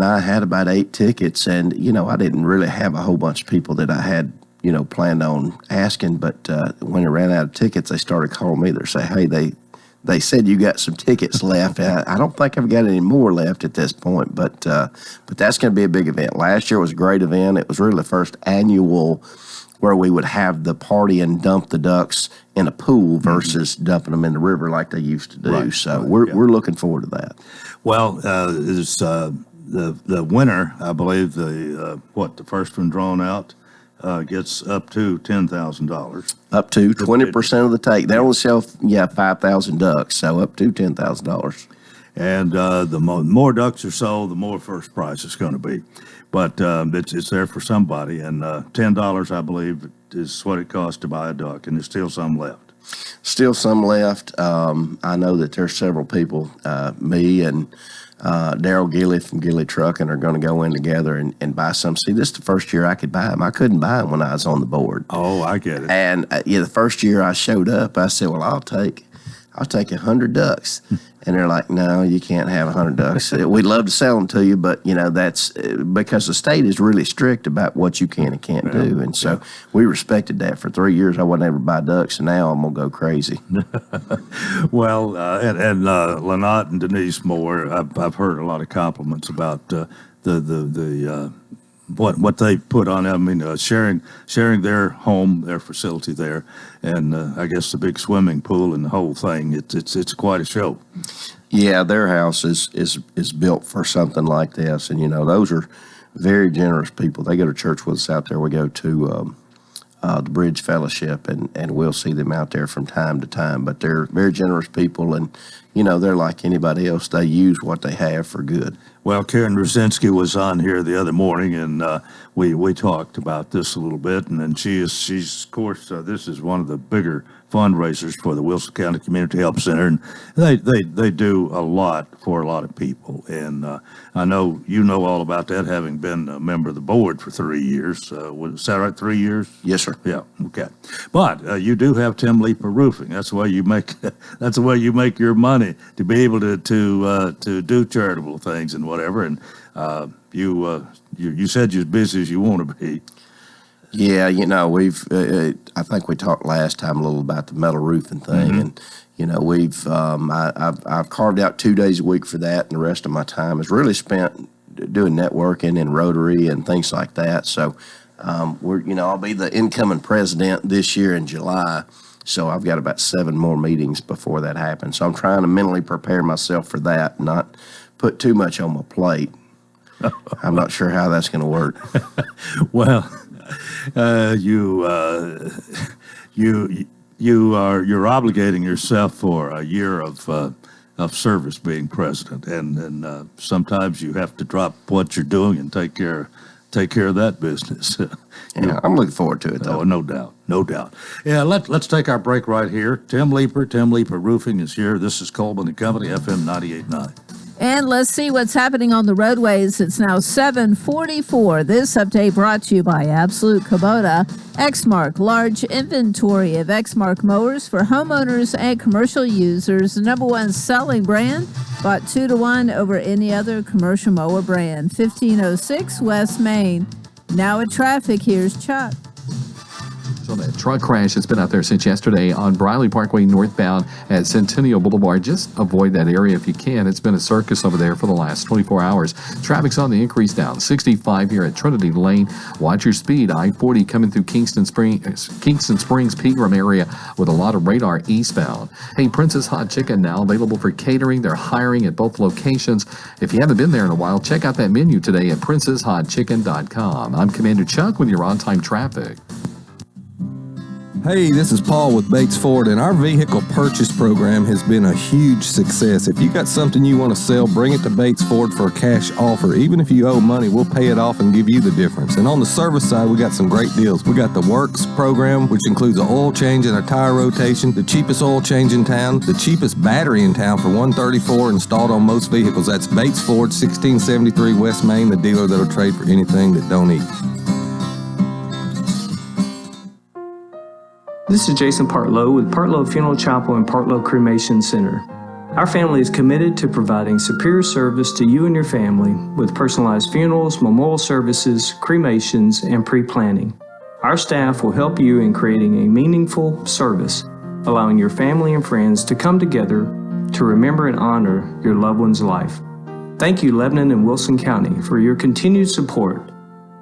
I had about 8 tickets, and, you know, I didn't really have a whole bunch of people that I had, you know, planned on asking, but when I ran out of tickets, they started calling me. They say, hey, they said you got some tickets left. I don't think I've got any more left at this point, but that's going to be a big event. Last year was a great event. It was really the first annual where we would have the party and dump the ducks in a pool versus dumping them in the river like they used to do. Right, so right, we're looking forward to that. Well, is the winner, I believe the first one drawn out gets up to $10,000. Up to 20% of the take. They only sell 5,000 ducks, so up to $10,000. And the more ducks are sold, the more first prize is going to be. But it's there for somebody, and $10, I believe, is what it costs to buy a duck, and there's still some left. Still some left. I know that there's several people, me and Daryl Gilly from Gilly Trucking are going to go in together and buy some. See, this is the first year I could buy them. I couldn't buy them when I was on the board. Oh, I get it. And the first year I showed up, I said, well, I'll take 100 ducks. And they're like, no, you can't have 100 ducks. We'd love to sell them to you, but, you know, that's because the state is really strict about what you can and can't do. And so we respected that. For 3 years, I wasn't able to buy ducks, and now I'm going to go crazy. Well, and Lynott and Denise Moore, I've heard a lot of compliments about what they put on. I mean, sharing their home, their facility there, and I guess the big swimming pool and the whole thing. It's quite a show. Yeah, their house is built for something like this, and you know those are very generous people. They go to church with us out there. We go to the Bridge Fellowship, and we'll see them out there from time to time. But they're very generous people, and you know they're like anybody else. They use what they have for good. Well, Karen Rosinski was on here the other morning, and we talked about this a little bit. And then she's of course, this is one of the bigger fundraisers for the Wilson County Community Help Center, and they do a lot for a lot of people. And I know you know all about that, having been a member of the board for 3 years. Was that right? 3 years? Yes, sir. Yeah. Okay. But you do have Tim Leeper Roofing. That's the way you make. That's the way you make your money, to be able to do charitable things and whatever. And you said you're as busy as you want to be. Yeah, you know, we've, I think we talked last time a little about the metal roofing thing. Mm-hmm. And, you know, I've carved out 2 days a week for that. And the rest of my time is really spent doing networking and Rotary and things like that. So I'll be the incoming president this year in July. So I've got about 7 more meetings before that happens. So I'm trying to mentally prepare myself for that, not put too much on my plate. I'm not sure how that's going to work. Well, you're obligating yourself for a year of service being president, and sometimes you have to drop what you're doing and take care of that business. Yeah, I'm looking forward to it, though. Oh, no doubt. Yeah, let's take our break right here. Tim Leeper Roofing is here. This is Coleman and Company, FM 98.9. And let's see what's happening on the roadways. It's now 7:44. This update brought to you by Absolute Kubota. Exmark, large inventory of Exmark mowers for homeowners and commercial users. The #1 selling brand, bought 2-to-1 over any other commercial mower brand. 1506 West Main. Now at traffic, here's Chuck. So that truck crash that's been out there since yesterday on Briley Parkway northbound at Centennial Boulevard. Just avoid that area if you can. It's been a circus over there for the last 24 hours. Traffic's on the increase down 65 here at Trinity Lane. Watch your speed. I-40 coming through Kingston Springs, Pegram area with a lot of radar eastbound. Hey, Princess Hot Chicken now available for catering. They're hiring at both locations. If you haven't been there in a while, check out that menu today at princesshotchicken.com. I'm Commander Chuck with your on-time traffic. Hey, this is Paul with Bates Ford, and our vehicle purchase program has been a huge success. If you got something you want to sell, bring it to Bates Ford for a cash offer. Even if you owe money, we'll pay it off and give you the difference. And on the service side, we got some great deals. We got the Works program, which includes an oil change and a tire rotation, the cheapest oil change in town, the cheapest battery in town for $134 installed on most vehicles. That's Bates Ford, 1673 West Main, the dealer that'll trade for anything that don't eat. This is Jason Partlow with Partlow Funeral Chapel and Partlow Cremation Center. Our family is committed to providing superior service to you and your family with personalized funerals, memorial services, cremations, and pre-planning. Our staff will help you in creating a meaningful service, allowing your family and friends to come together to remember and honor your loved one's life. Thank you, Lebanon and Wilson County, for your continued support.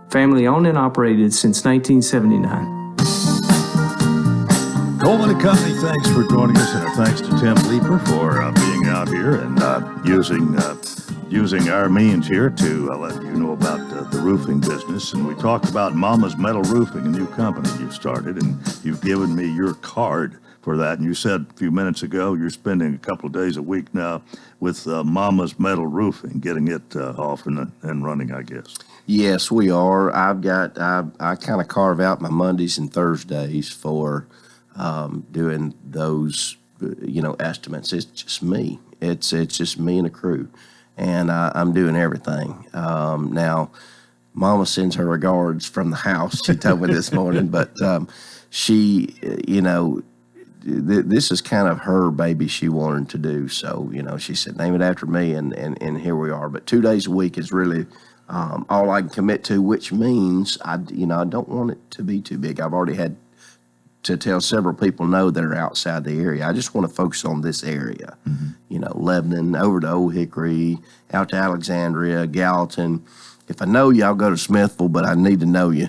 Family owned and operated since 1979. Coleman and Company, thanks for joining us, and our thanks to Tim Leeper for being out here and using our means here to let you know about the roofing business. And we talked about Mama's Metal Roofing, a new company you've started, and you've given me your card for that. And you said a few minutes ago you're spending a couple of days a week now with Mama's Metal Roofing, getting it off and running, I guess. Yes, we are. I kind of carve out my Mondays and Thursdays for doing those, estimates. It's just me. It's just me and a crew, and I'm doing everything. Now, Mama sends her regards from the house. She told me this morning, but she, this is kind of her baby she wanted to do. So, she said, name it after me, and here we are. But 2 days a week is really all I can commit to, which means I don't want it to be too big. I've already had to tell several people no that are outside the area. I just want to focus on this area. Mm-hmm. Lebanon, over to Old Hickory, out to Alexandria, Gallatin. If I know you, I'll go to Smithville, but I need to know you.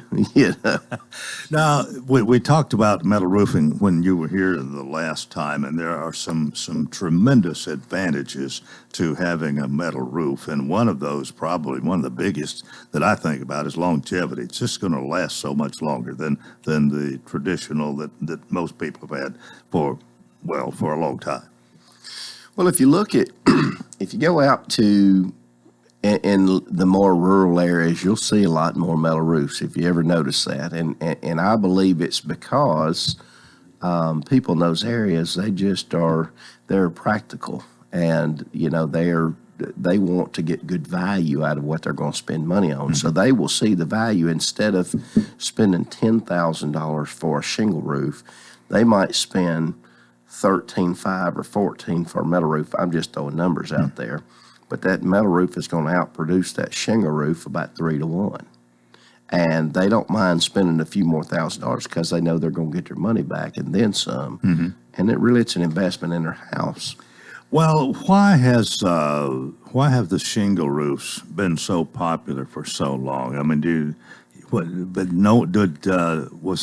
Now, we talked about metal roofing when you were here the last time, and there are some tremendous advantages to having a metal roof. And one of those, probably one of the biggest that I think about, is longevity. It's just going to last so much longer than the traditional that most people have had for a long time. Well, if you look at, if you go out to in the more rural areas, you'll see a lot more metal roofs, if you ever notice that. And I believe it's because people in those areas, they're practical, and they want to get good value out of what they're going to spend money on. Mm-hmm. So they will see the value. Instead of spending $10,000 for a shingle roof, they might spend $13,500 or $14,000 for a metal roof. I'm just throwing numbers out there. But that metal roof is going to outproduce that shingle roof about 3-to-1. And they don't mind spending a few more $1,000s because they know they're going to get their money back and then some. Mm-hmm. And it's an investment in their house. Well, why have the shingle roofs been so popular for so long? I mean, was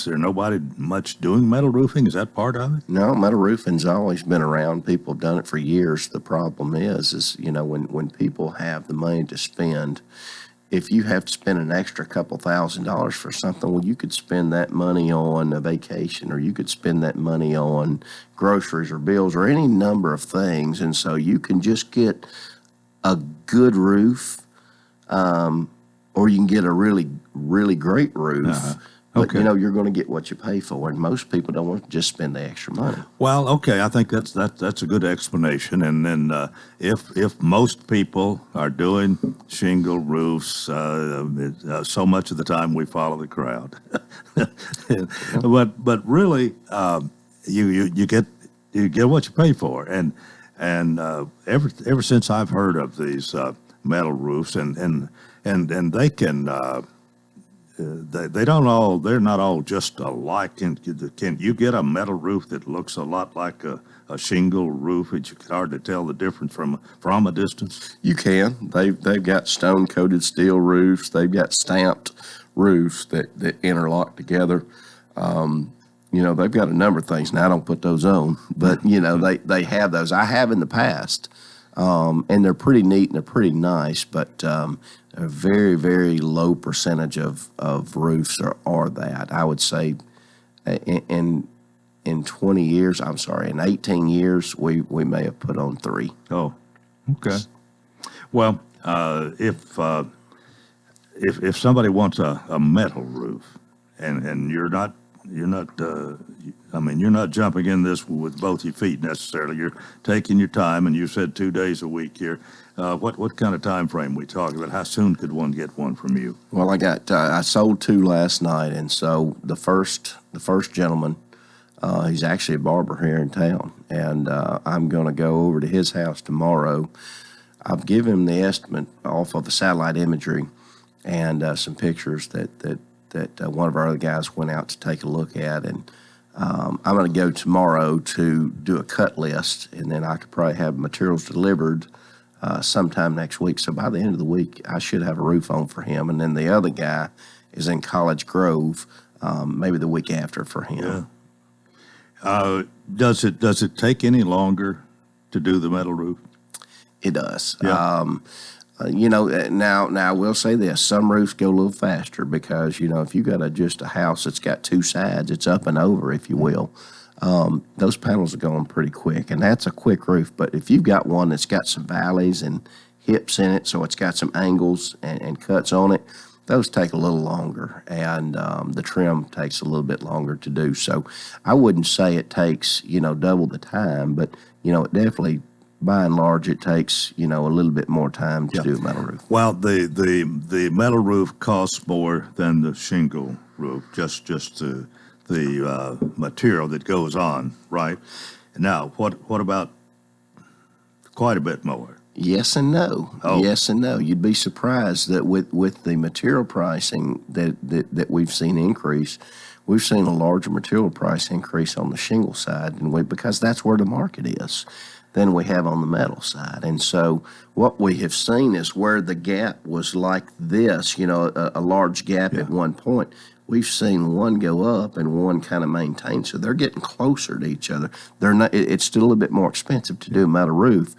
there nobody much doing metal roofing? Is that part of it? No, metal roofing's always been around. People have done it for years. The problem is when people have the money to spend, if you have to spend an extra couple $1,000s for something, well, you could spend that money on a vacation, or you could spend that money on groceries or bills or any number of things. And so you can just get a good roof, or you can get a really, really great roof. But, Okay. you're going to get what you pay for, and most people don't want to just spend the extra money. Well, okay, I think that's a good explanation. And then if most people are doing shingle roofs, so much of the time we follow the crowd. but really, you get what you pay for. And ever since I've heard of these metal roofs, and they can. They're not all just alike. Can you get a metal roof that looks a lot like a shingle roof that you can hardly tell the difference from a distance? You can. They've got stone coated steel roofs. They've got stamped roofs that interlock together. They've got a number of things. Now I don't put those on, but they have those. I have in the past, and they're pretty neat and they're pretty nice. But a very, very low percentage of roofs are that. I would say in 20 years, in 18 years, we may have put on 3. Oh, okay. Well, if somebody wants a metal roof, and you're not jumping in this with both your feet necessarily. You're taking your time, and you said 2 days a week here. What kind of time frame we talking about? How soon could one get one from you? Well, I sold 2 last night, and so the first gentleman, he's actually a barber here in town, and I'm going to go over to his house tomorrow. I've given him the estimate off of the satellite imagery and some pictures that one of our other guys went out to take a look at, and I'm going to go tomorrow to do a cut list, and then I could probably have materials delivered sometime next week. So by the end of the week, I should have a roof on for him, and then the other guy is in College Grove, maybe the week after for him. Yeah. Does it take any longer to do the metal roof? It does. Yeah. Now I will say this: some roofs go a little faster because if you got just a house that's got 2 sides, it's up and over, if you will. Those panels are going pretty quick, and that's a quick roof. But if you've got one that's got some valleys and hips in it, so it's got some angles and cuts on it, those take a little longer, and the trim takes a little bit longer to do. So I wouldn't say it takes double the time, but it definitely, by and large, it takes a little bit more time to do a metal roof. Well, the metal roof costs more than the shingle roof, just the material that goes on, right? Now, what about quite a bit more? Yes and no. Oh. Yes and no. You'd be surprised that with the material pricing that we've seen increase, we've seen a larger material price increase on the shingle side, because that's where the market is, than we have on the metal side. And so what we have seen is where the gap was like this, a large gap at one point, we've seen one go up and one kind of maintain. So they're getting closer to each other. They're not. It's still a little bit more expensive to do a metal roof,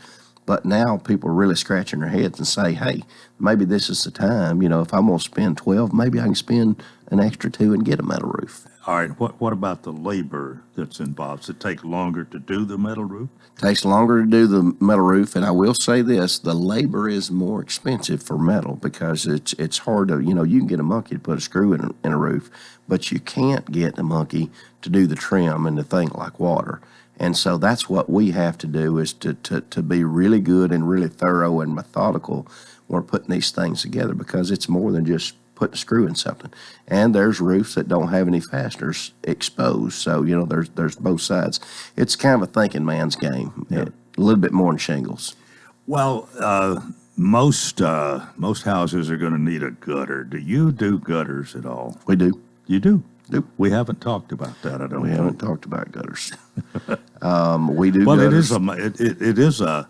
but now people are really scratching their heads and say, hey, maybe this is the time. If I'm going to spend 12, maybe I can spend an extra 2 and get a metal roof. All right. What about the labor that's involved? Does it take longer to do the metal roof? Takes longer to do the metal roof, and I will say this: the labor is more expensive for metal because it's hard to you can get a monkey to put a screw in a roof, but you can't get a monkey to do the trim and the thing like water. And so that's what we have to do, is to be really good and really thorough and methodical when we're putting these things together, because it's more than just putting a screw in something. And there's roofs that don't have any fasteners exposed, so there's both sides. It's kind of a thinking man's game, a little bit more than shingles. Well, most houses are going to need a gutter. Do you do gutters at all? We do. You do? Nope. We haven't talked about that. I don't. We haven't talked about gutters. We do. Well, gutters. it is a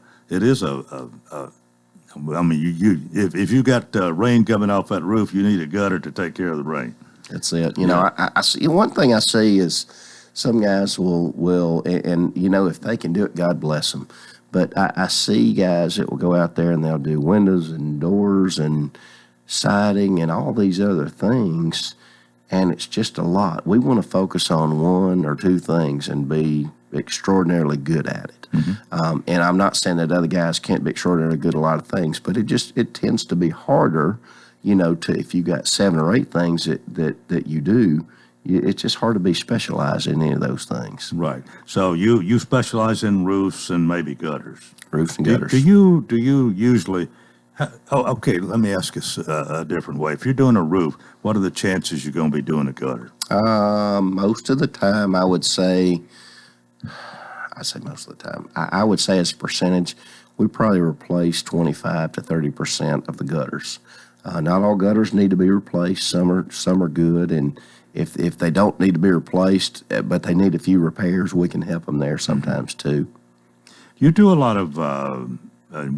I mean, if you got rain coming off that roof, you need a gutter to take care of the rain. That's it. You know, I see one thing I see is some guys will, and you know, if they can do it, God bless them. But I see guys that will go out there and they'll do windows and doors and siding and all these other things, and it's just a lot. We want to focus on one or two things and be extraordinarily good at it. And I'm not saying that other guys can't be extraordinarily good at a lot of things, but it tends to be harder, you know, if you got 7 or 8 things that you do, it's just hard to be specialized in any of those things. Right. So you specialize in roofs and maybe gutters. Roofs and gutters. Do you usually? Okay. Let me ask you a different way. If you're doing a roof, what are the chances you're going to be doing a gutter? Most of the time, I would say. I say most of the time. I would say as a percentage, we probably replace 25 to 30% of the gutters. Not all gutters need to be replaced. Some are good, and if they don't need to be replaced, but they need a few repairs, we can help them there sometimes too. You do a lot of.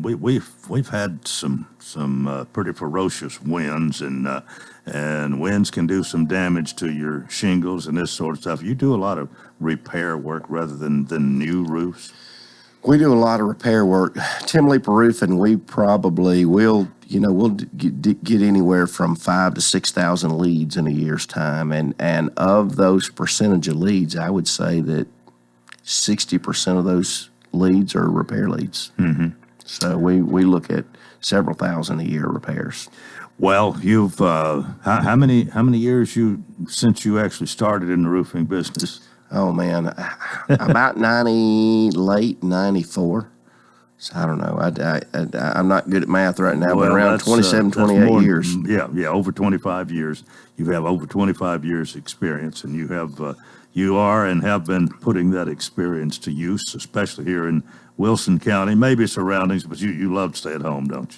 We've had some pretty ferocious winds, and winds can do some damage to your shingles and this sort of stuff. You do a lot of repair work rather than new roofs. We do a lot of repair work. Tim Leeper Roofing, we probably we'll get anywhere from 5,000 to 6,000 leads in a year's time, and of those percentage of leads, I would say that 60% of those leads are repair leads. So we look at several thousand a year repairs. Well, you've how many years since you actually started in the roofing business? Oh man, about late 94. So I don't know. I'm not good at math right now, but around 27, 28 years. Yeah, over 25 years. You have over 25 years experience, and you are and have been putting that experience to use, especially here in Wilson County, maybe surroundings, but you love to stay at home, don't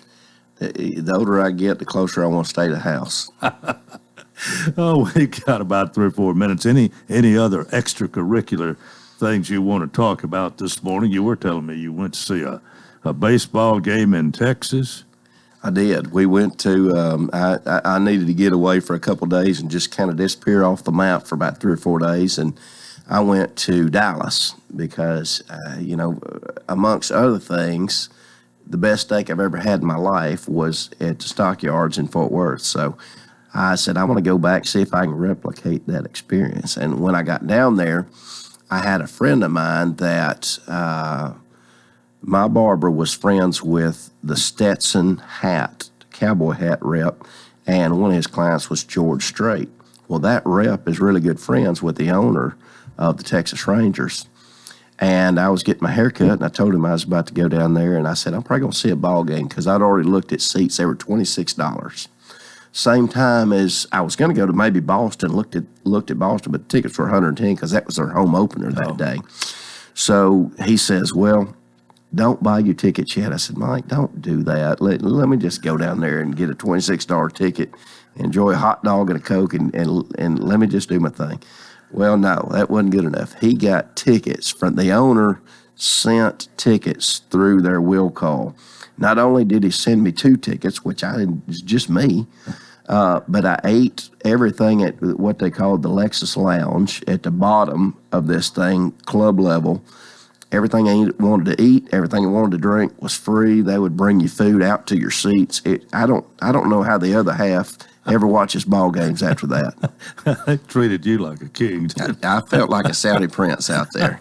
you? The older I get, the closer I want to stay to the house. Oh, we got about 3 or 4 minutes. Any other extracurricular things you want to talk about this morning? You were telling me you went to see a baseball game in Texas. I did. We went to, I needed to get away for a couple of days and just kind of disappear off the map for about 3 or 4 days. And I went to Dallas because, amongst other things, the best steak I've ever had in my life was at the Stockyards in Fort Worth. So I said, I want to go back, see if I can replicate that experience. And when I got down there, I had a friend of mine that my barber was friends with the Stetson hat, cowboy hat rep, and one of his clients was George Strait. Well, that rep is really good friends with the owner of the Texas Rangers. And I was getting my hair cut, and I told him I was about to go down there, and I said, I'm probably going to see a ball game because I'd already looked at seats. They were $26. Same time as I was going to go to maybe Boston, looked at Boston, but the tickets were $110 because that was their home opener that day. So he says, well, don't buy your tickets yet. I said, Mike, don't do that. Let me just go down there and get a $26 ticket, enjoy a hot dog and a Coke, and let me just do my thing. Well, no, that wasn't good enough. He got tickets from the owner, sent tickets through their will call. Not only did he send me 2 tickets, which was just me, but I ate everything at what they called the Lexus Lounge at the bottom of this thing, club level. Everything I wanted to eat, everything I wanted to drink was free. They would bring you food out to your seats. I don't know how the other half ever watches ball games after that. They treated you like a king. I felt like a Saudi prince out there.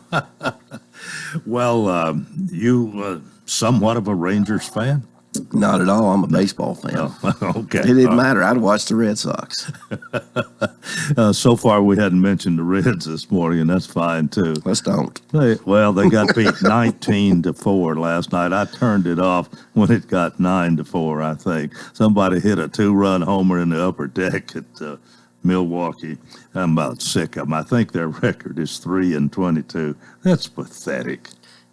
Well, you somewhat of a Rangers fan? Not at all. I'm a baseball fan. Oh, okay. It didn't matter. I'd watch the Red Sox. So far, we hadn't mentioned the Reds this morning, and that's fine, too. Let's don't. They got beat 19-4 last night. I turned it off when it got 9-4, I think. Somebody hit a 2-run homer in the upper deck at Milwaukee. I'm about sick of them. I think their record is 3-22. That's pathetic.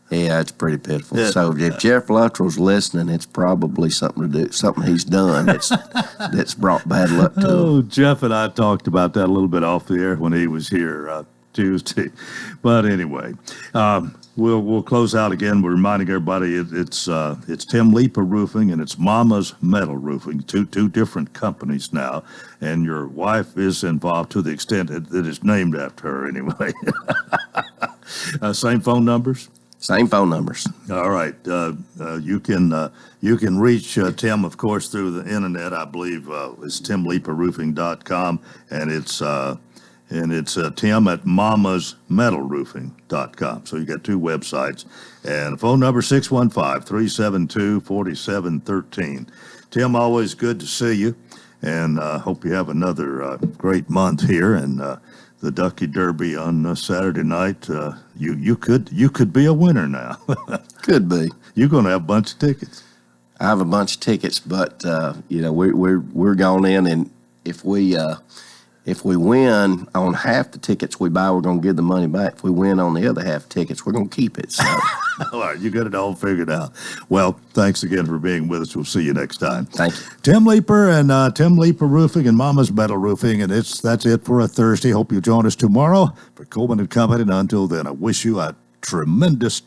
Yeah, it's pretty pitiful. Yeah. So if Jeff Luttrell's listening, it's probably something he's done that's brought bad luck to him. Oh, Jeff and I talked about that a little bit off the air when he was here Tuesday. But anyway, we'll close out again. We're reminding everybody it's Tim Leeper Roofing and it's Mama's Metal Roofing, two different companies now. And your wife is involved to the extent that it's named after her anyway. Same phone numbers? Same phone numbers. All right. You can reach Tim, of course, through the internet. I believe it's timleeperroofing.com, and it's Tim at mamasmetalroofing.com. So you got two websites, and phone number 615-372-4713. Tim, always good to see you, and hope you have another great month here. And the Ducky Derby on Saturday night. You could be a winner now. Could be. You're going to have a bunch of tickets. I have a bunch of tickets, but we're going in, and if we win on half the tickets we buy, we're going to give the money back. If we win on the other half tickets, we're going to keep it. So. All right, you got it all figured out. Well, thanks again for being with us. We'll see you next time. Thank you. Tim Leeper and Tim Leeper Roofing and Mama's Metal Roofing, and that's it for a Thursday. Hope you'll join us tomorrow for Coleman and Company. And until then, I wish you a tremendous